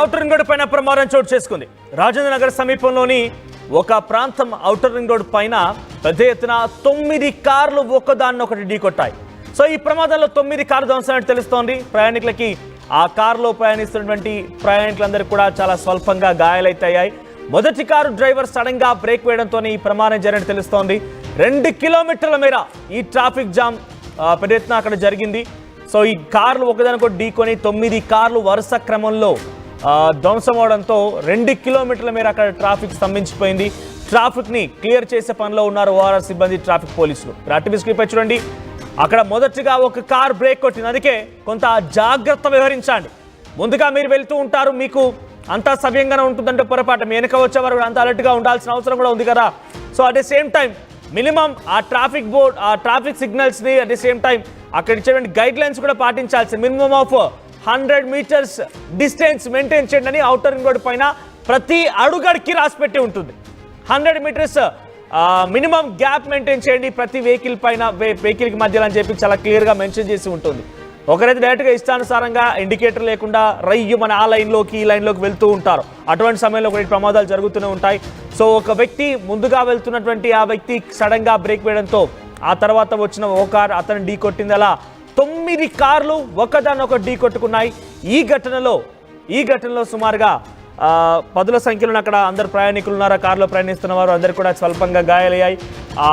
Outer ring road పైన ప్రమాదం చోటు చేసుకుంది. రాజేంద్ర నగర్ సమీపంలోని ఒక ప్రాంతం ఔటర్ రింగ్ రోడ్ పైన పెద్ద ఎత్తున 9 కార్లు ఒకదాన్నొకటి ఢీకొట్టాయి. సో ఈ ప్రమాదంలో 9 కార్లు ధ్వంసమైనట్టు తెలుస్తోంది. ప్రయాణికులకి ఆ కారులో ప్రయాణిస్తున్నటువంటి ప్రయాణికులందరికీ కూడా చాలా స్వల్పంగా గాయాలైతయ్యాయి. మొదటి కారు డ్రైవర్ సడన్ గా బ్రేక్ వేయడంతో ఈ ప్రమాదం జరిగినట్టు తెలుస్తోంది. 2 కిలోమీటర్ల మేర ఈ ట్రాఫిక్ జామ్ పెద్ద ఎత్తున అక్కడ జరిగింది. సో ఈ కార్లు ఒకదానికొకటి ఢీకొని 9 కార్లు వరుస క్రమంలో ధ్వంసం అవడంతో 2 కిలోమీటర్ల మేర అక్కడ ట్రాఫిక్ స్తంభించిపోయింది. ట్రాఫిక్ ని క్లియర్ చేసే పనిలో ఉన్నారు ఓఆర్ఆర్ సిబ్బంది, ట్రాఫిక్ పోలీసులు. ఆర్టీవీ స్క్రీన్ పై చూడండి, అక్కడ మొదటిగా ఒక కార్ బ్రేక్ కొట్టింది. అందుకే కొంత జాగ్రత్త వ్యవహరించండి. ముందుగా మీరు వెళ్తూ ఉంటారు, మీకు అంతా సవ్యంగానే ఉంటుందంటే పొరపాటు మీ వెనక వచ్చేవారు కూడా అంత అలర్ట్గా ఉండాల్సిన అవసరం కూడా ఉంది కదా. So at the same time minimum ఆ ట్రాఫిక్ బోర్డ్ ఆ ట్రాఫిక్ సిగ్నల్స్ని అట్ ద సేమ్ టైం అక్కడ ఇచ్చేటువంటి గైడ్ లైన్స్ కూడా పాటించాల్సి minimum of 100 metres distance maintain చేయండి అని ఔటర్ రింగ్ రోడ్ పైన ప్రతి అడుగడికి రాసిపెట్టి ఉంటుంది. 100 మీటర్స్ మినిమం గ్యాప్ మెయింటైన్ చేయండి ప్రతి వెహికల్కి మధ్యలో అని చెప్పి చాలా క్లియర్గా మెన్షన్ చేసి ఉంటుంది. ఒకరైతే డైరెక్ట్గా ఇష్టానుసారంగా ఇండికేటర్ లేకుండా రయ్యు మన ఆ లైన్లోకి ఈ లైన్లోకి వెళ్తూ ఉంటారు. అటువంటి సమయంలో కొన్ని ప్రమాదాలు జరుగుతూనే ఉంటాయి. సో ఒక వ్యక్తి ముందుగా వెళ్తున్నటువంటి ఆ వ్యక్తి సడన్గా బ్రేక్ వేయడంతో ఆ తర్వాత వచ్చిన ఓ కార్ అతను ఢీ కొట్టింది. అలా 9 కార్లు ఒకదానొకటి ఢీ కొట్టుకున్నాయి. ఈ ఘటనలో సుమారుగా 10ల సంఖ్యలో అక్కడ అందరు ప్రయాణికులు ఉన్నారు. ఆ కారులో ప్రయాణిస్తున్న వారు అందరు కూడా స్వల్పంగా గాయాలయ్యాయి. ఆ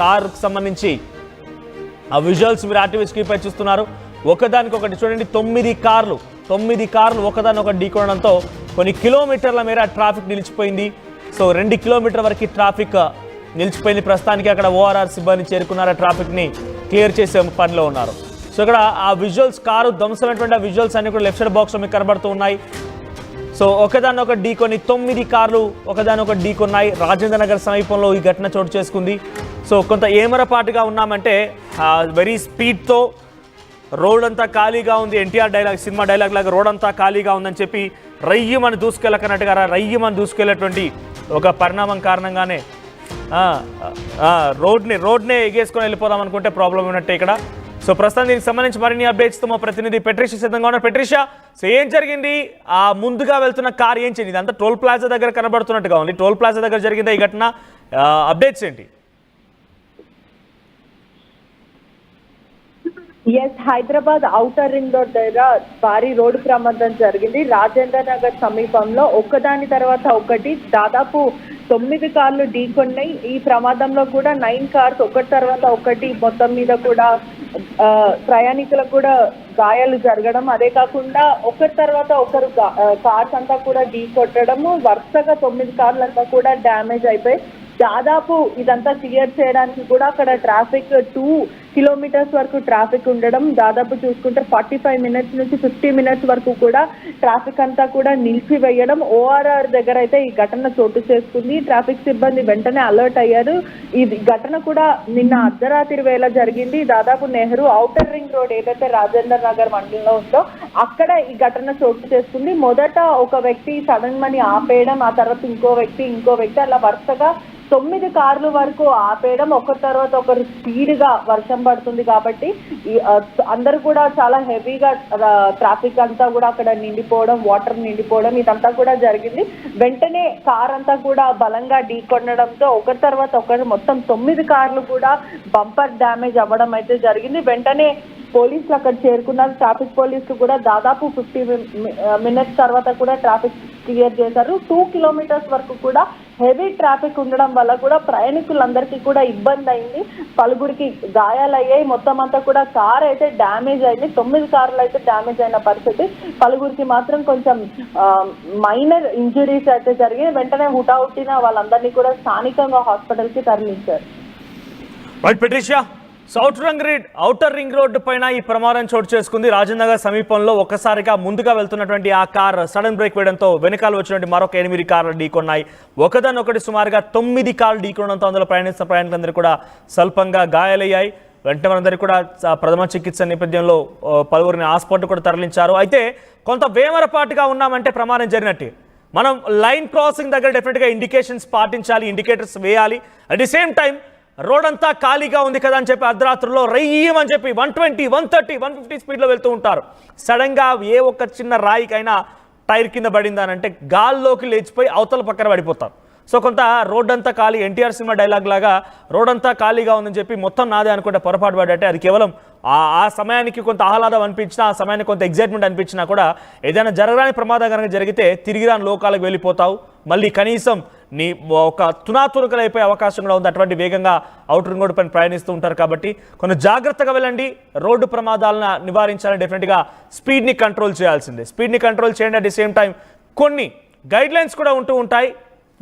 కారుకు సంబంధించి ఆ విజువల్స్ మీరు ఆర్టీవీ స్క్రీన్ పై చూస్తున్నారు. ఒకదానికొకటి చూడండి, 9 కార్లు ఒకదానొకటి ఢీకొనడంతో కొన్ని కిలోమీటర్ల మేర ట్రాఫిక్ నిలిచిపోయింది. సో 2 కిలోమీటర్ల వరకు ట్రాఫిక్ నిలిచిపోయింది. ప్రస్తుతానికి అక్కడ ఓఆర్ఆర్ సిబ్బంది చేరుకున్నారు, ట్రాఫిక్ని క్లియర్ చేసే పనిలో ఉన్నారు. సో ఇక్కడ ఆ విజువల్స్ కారు ధ్వంసమైనటువంటి ఆ విజువల్స్ అన్ని కూడా లెఫ్ట్ సైడ్ బాక్స్లో మీకు కనబడుతూ ఉన్నాయి. సో ఒకదానొకటి ఢీకొని 9 కార్లు ఒకదానొకటి ఢీకొన్నాయి. రాజేంద్ర నగర్ సమీపంలో ఈ ఘటన చోటు చేసుకుంది. సో కొంత ఏమరపాటుగా ఉన్నామంటే వెరీ స్పీడ్తో రోడ్ అంతా ఖాళీగా ఉంది, ఎన్టీఆర్ డైలాగ్ సినిమా డైలాగ్ లాగా రోడ్ అంతా ఖాళీగా ఉందని చెప్పి రయ్యమని దూసుకెళ్ళేటువంటి ఒక పరిణామం కారణంగానే రోడ్నే ఎగేసుకొని వెళ్ళిపోదాం అనుకుంటే ప్రాబ్లం ఉన్నట్టే ఇక్కడ. సో ప్రస్తుతం దీనికి సంబంధించి మరిన్ని అప్డేట్స్తో మా ప్రతినిధి పెట్రిషియా సిద్ధంగా ఉన్నారు. పెట్రిషియా, సో ఏం జరిగింది? ఆ ముందుగా వెళ్తున్న కార్ ఏం చేయండి? ఇదంతా టోల్ ప్లాజా దగ్గర కనబడుతున్నట్టుగా ఉంది. టోల్ ప్లాజా దగ్గర జరిగిందా ఈ ఘటన? అప్డేట్స్ ఏంటి? హైదరాబాద్ ఔటర్ రింగ్ రోడ్ దగ్గర భారీ రోడ్డు ప్రమాదం జరిగింది. రాజేంద్ర నగర్ సమీపంలో ఒకదాని తర్వాత ఒకటి దాదాపు 9 కార్లు ఢీకొన్నాయి. ఈ ప్రమాదంలో కూడా 9 కార్స్ ఒకటి తర్వాత ఒకటి మొత్తం మీద కూడా ప్రయాణికులకు కూడా గాయాలు జరగడం, అదే కాకుండా ఒకరి తర్వాత ఒకరు కార్స్ అంతా కూడా ఢీకొట్టడము, వరుసగా 9 కార్లు అంతా కూడా డ్యామేజ్ అయిపోయి దాదాపు ఇదంతా క్లియర్ చేయడానికి కూడా అక్కడ ట్రాఫిక్ 2 కిలోమీటర్స్ వరకు ట్రాఫిక్ ఉండడం, దాదాపు చూసుకుంటే 45 మినిట్స్ నుంచి 50 మినిట్స్ వరకు కూడా ట్రాఫిక్ అంతా కూడా నిలిపివేయడం. ఓఆర్ఆర్ దగ్గర అయితే ఈ ఘటన చోటు చేసుకుంది. ట్రాఫిక్ సిబ్బంది వెంటనే అలర్ట్ అయ్యారు. ఈ ఘటన కూడా నిన్న అర్ధరాత్రి వేళ జరిగింది. దాదాపు నెహ్రూ ఔటర్ రింగ్ రోడ్ ఏదైతే రాజేంద్ర నగర్ మండలంలో ఉందో అక్కడ ఈ ఘటన చోటు చేసుకుంది. మొదట ఒక వ్యక్తి సడన్ మనీ ఆపేయడం, ఆ తర్వాత ఇంకో వ్యక్తి అలా వరుసగా 9 కార్లు వరకు ఆపేయడం, ఒకరి తర్వాత ఒకరు స్పీడ్గా వర్షం పడుతుంది కాబట్టి అందరూ కూడా చాలా హెవీగా ట్రాఫిక్ అంతా కూడా అక్కడ నిండిపోవడం, వాటర్ నిండిపోవడం ఇదంతా కూడా జరిగింది. వెంటనే కార్ అంతా కూడా బలంగా ఢీకొనడంతో ఒకరి తర్వాత ఒకరు మొత్తం 9 కార్లు కూడా బంపర్ డ్యామేజ్ అవ్వడం అయితే జరిగింది. వెంటనే పోలీసులు అక్కడ చేరుకున్నారు. ట్రాఫిక్ పోలీసులు కూడా దాదాపు 50 మినిట్స్ తర్వాత కూడా ట్రాఫిక్ క్లియర్ చేశారు. 2 కిలోమీటర్స్ వరకు కూడా హెవీ ట్రాఫిక్ ఉండడం వల్ల కూడా ప్రయాణికులందరికీ కూడా ఇబ్బంది అయింది. పలుగురికి గాయాలయ్యాయి. మొత్తం అంతా కూడా కార్ అయితే డ్యామేజ్ అయింది. 9 కార్లు అయితే డ్యామేజ్ అయిన పరిస్థితి. పలుగురికి మాత్రం కొంచెం మైనర్ ఇంజురీస్ అయితే జరిగి వెంటనే హుటాహుటిన వాళ్ళందరినీ కూడా స్థానికంగా హాస్పిటల్కి తరలించారు. ఔటర్ రింగ్ రోడ్డు పైన ఈ ప్రమాదం చోటు చేసుకుంది. రాజేంద్ర నగర్ సమీపంలో ఒక్కసారిగా ముందుగా వెళ్తున్నటువంటి ఆ కార్ సడన్ బ్రేక్ వేయడంతో వెనకాల వచ్చినటువంటి మరొక 8 కార్లు ఢీకొన్నాయి. ఒకదానొకటి సుమారుగా 9 కార్లు ఢీకొనడంతో అందులో ప్రయాణిస్తున్న ప్రయాణికులందరూ కూడా స్వల్పంగా గాయాలయ్యాయి. వెంటనే మనందరికీ కూడా ప్రథమ చికిత్స నేపథ్యంలో పలువురిని హాస్పిటల్ కూడా తరలించారు. అయితే కొంత వేమరపాటుగా ఉన్నామంటే ప్రమాదం జరిగినట్టు. మనం లైన్ క్రాసింగ్ దగ్గర డెఫినెట్గా ఇండికేషన్స్ పాటించాలి, ఇండికేటర్స్ వేయాలి. At the same time road అంతా ఖాళీగా ఉంది కదా అని చెప్పి అర్ధరాత్రుల్లో రయ్యమని చెప్పి 120, 130, 150 స్పీడ్లో వెళ్తూ ఉంటారు. సడన్గా ఏ ఒక్క చిన్న రాయికైనా టైర్ కింద పడిందా అని అంటే గాల్లోకి లేచిపోయి అవతల పక్కన పడిపోతారు. సో కొంత రోడ్ అంతా ఖాళీ, ఎన్టీఆర్ సినిమా డైలాగ్ లాగా రోడ్ అంతా ఖాళీగా ఉందని చెప్పి మొత్తం నాదే అనుకుంటే పొరపాటు పడ్డట్టే. అది కేవలం ఆ సమయానికి కొంత ఆహ్లాదం అనిపించినా, ఆ సమయానికి కొంత ఎగ్జైట్మెంట్ అనిపించినా కూడా ఏదైనా జరగరాని ప్రమాదం కనుక జరిగితే తిరిగి రాని లోకాలకు వెళ్ళిపోతావు. మళ్ళీ కనీసం నీ ఒక తునాతునకలైపోయే అవకాశం కూడా ఉంది. అటువంటి వేగంగా అవుటర్ రింగ్ రోడ్డు పైన ప్రయాణిస్తూ ఉంటారు కాబట్టి కొంచెం జాగ్రత్తగా వెళ్ళండి. రోడ్డు ప్రమాదాలను నివారించాలని డెఫినెట్గా స్పీడ్ని కంట్రోల్ చేయాల్సిందే. స్పీడ్ని కంట్రోల్ చేయండి. అట్ ది సేమ్ టైం కొన్ని గైడ్లైన్స్ కూడా ఉంటూ ఉంటాయి.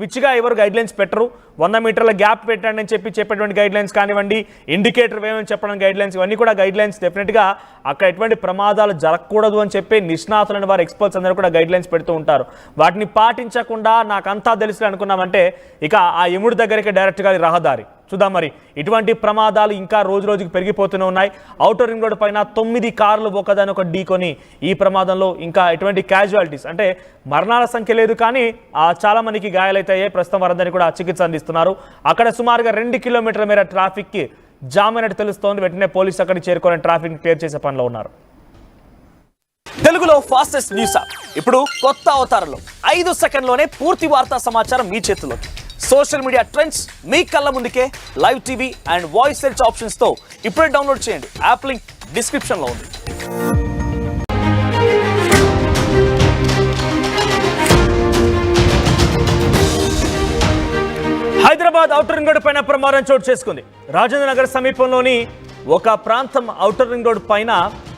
విచ్చిగా ఎవరు గైడ్లైన్స్ పెట్టరు. 100 మీటర్ల గ్యాప్ పెట్టండి అని చెప్పేటువంటి గైడ్లైన్స్ కానివ్వండి, ఇండికేటర్ వేయమని చెప్పడం గైడ్లైన్స్, ఇవన్నీ కూడా గైడ్లైన్స్ డెఫినెట్గా అక్కడ ఎటువంటి ప్రమాదాలు జరగకూడదు అని చెప్పి నిష్ణాతులని వారు ఎక్స్పర్ట్స్ అందరూ కూడా గైడ్లైన్స్ పెడుతూ ఉంటారు. వాటిని పాటించకుండా నాకంతా తెలుసు అనుకున్నామంటే ఇక ఆ యముడి దగ్గరికి డైరెక్ట్గా రహదారి. చూద్దాం మరి ఇటువంటి ప్రమాదాలు ఇంకా రోజు రోజుకి పెరిగిపోతూనే ఉన్నాయి. ఔటర్ రింగ్ రోడ్డు పైన 9 కార్లు ఒకదానొక ఢీకొని ఈ ప్రమాదంలో ఇంకా ఎటువంటి క్యాజువాలిటీస్ అంటే మరణాల సంఖ్య లేదు, కానీ చాలా మందికి గాయాలైతే ప్రస్తుతం వారందరినీ కూడా చికిత్స అందిస్తున్నారు. అక్కడ సుమారుగా 2 కిలోమీటర్ల మేర ట్రాఫిక్కి జామ్ అయినట్టు తెలుస్తోంది. వెంటనే పోలీసు అక్కడికి చేరుకొని ట్రాఫిక్ క్లియర్ చేసే పనిలో ఉన్నారు. తెలుగులో ఫాస్టెస్ట్ న్యూస్ యాప్ ఇప్పుడు కొత్త అవతారంలో 5 సెకండ్లోనే పూర్తి వార్తా సమాచారం మీ చేతుల్లోకి. సోషల్ మీడియా ట్రెండ్స్ మీ కళ్ళ ముందుకే live TV and voice search options తో ఇప్పుడే డౌన్లోడ్ చేయండి. యాప్ లింక్ డిస్క్రిప్షన్ లో ఉంది. హైదరాబాద్ ఔటర్ రింగ్ రోడ్డు పైన ప్రమాదం చోటు చేసుకుంది. రాజేంద్ర నగర్ సమీపంలోని ఒక ప్రాంతం ఔటర్ రింగ్ రోడ్డు పైన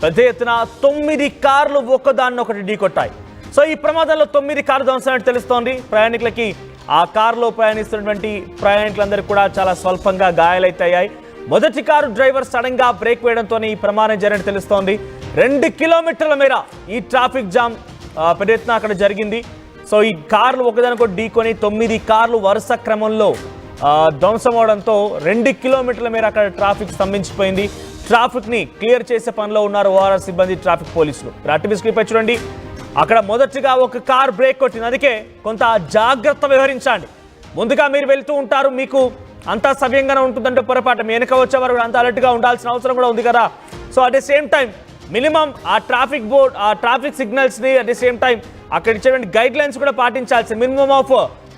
పెద్ద ఎత్తున 9 కార్లు ఒకదాన్నొకటి ఢీకొట్టాయి. సో ఈ ప్రమాదంలో 9 కార్లు ధ్వంసమైనట్టు తెలుస్తోంది. ప్రయాణికులకి ఆ కారులో ప్రయాణిస్తున్నటువంటి ప్రయాణికులందరికీ కూడా చాలా స్వల్పంగా గాయాలైతయ్యాయి. మొదటి కారు డ్రైవర్ సడన్ గా బ్రేక్ వేయడంతో ఈ ప్రమాదం జరిగినట్టు తెలుస్తోంది. 2 కిలోమీటర్ల మేర ఈ ట్రాఫిక్ జామ్ పెద్ద ఎత్తున అక్కడ జరిగింది. సో ఈ కార్లు ఒకదానికొకటి ఢీకొని 9 కార్లు వరుస క్రమంలో ధ్వంసం అవడంతో 2 కిలోమీటర్ల మేర అక్కడ ట్రాఫిక్ స్తంభించిపోయింది. ట్రాఫిక్ ని క్లియర్ చేసే పనిలో ఉన్నారు ఓఆర్ఆర్ సిబ్బంది, ట్రాఫిక్ పోలీసులు. టీవీ స్క్రీన్ పై చూడండి, అక్కడ మొదటిగా ఒక కార్ బ్రేక్ కొట్టింది. అందుకే కొంత జాగ్రత్త వ్యవహరించండి. ముందుగా మీరు వెళ్తూ ఉంటారు, మీకు అంతా సవ్యంగానే ఉంటుందంటే పొరపాటు మీ వెనుక వచ్చేవారు అంత అలర్ట్గా ఉండాల్సిన అవసరం కూడా ఉంది కదా. So at the same time minimum ఆ ట్రాఫిక్ బోర్డ్, ఆ ట్రాఫిక్ సిగ్నల్స్ని అట్ ది సేమ్ టైం అక్కడ ఇచ్చేటువంటి గైడ్ లైన్స్ కూడా పాటించాల్సింది. Minimum of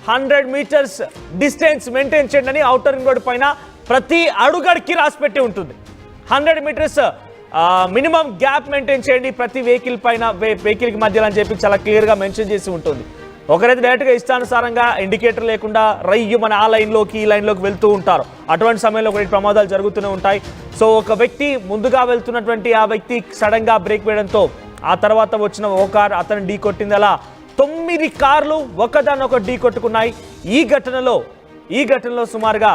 100 metres distance maintain చేయండి అని ఔటర్ రింగ్ రోడ్ పైన ప్రతి అడుగడికి రాసిపెట్టి ఉంటుంది. 100 మీటర్స్ మినిమం గ్యాప్ మెయింటైన్ చేయండి ప్రతి వెహికల్కి మధ్యలో అని చెప్పి చాలా క్లియర్గా మెన్షన్ చేసి ఉంటుంది. ఒకరైతే డైరెక్ట్గా ఇష్టానుసారంగా ఇండికేటర్ లేకుండా మన ఆ లైన్లోకి ఈ లైన్లోకి వెళ్తూ ఉంటారు. అటువంటి సమయంలో కొన్ని ప్రమాదాలు జరుగుతూనే ఉంటాయి. సో ఒక వ్యక్తి ముందుగా వెళ్తున్నటువంటి ఆ వ్యక్తి సడన్గా బ్రేక్ వేయడంతో ఆ తర్వాత వచ్చిన ఓ కార్ అతను ఢీ కొట్టింది. అలా 9 కార్లు ఒకదాన్నొకటి ఢీ కొట్టుకున్నాయి. ఈ ఘటనలో సుమారుగా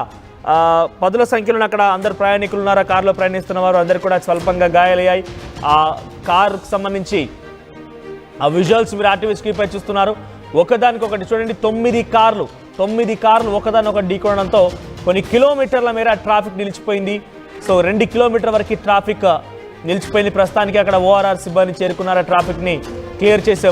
10ల సంఖ్యలో అక్కడ అందరు ప్రయాణికులు ఉన్నారు. ఆ కారులో ప్రయాణిస్తున్న వారు అందరు కూడా స్వల్పంగా గాయాలయ్యాయి. ఆ కారుకు సంబంధించి ఆ విజువల్స్ మీరు టీవీ స్క్రీన్ పై చూస్తున్నారు. ఒకదానికొకటి చూడండి, 9 కార్లు ఒకదానొకటి ఢీకొనడంతో కొన్ని కిలోమీటర్ల మేర ట్రాఫిక్ నిలిచిపోయింది. సో 2 కిలోమీటర్ల వరకు ట్రాఫిక్ నిలిచిపోయింది. ప్రస్తుతానికి అక్కడ ఓఆర్ఆర్ సిబ్బంది చేరుకున్నారు ట్రాఫిక్ని క్లియర్ చేసే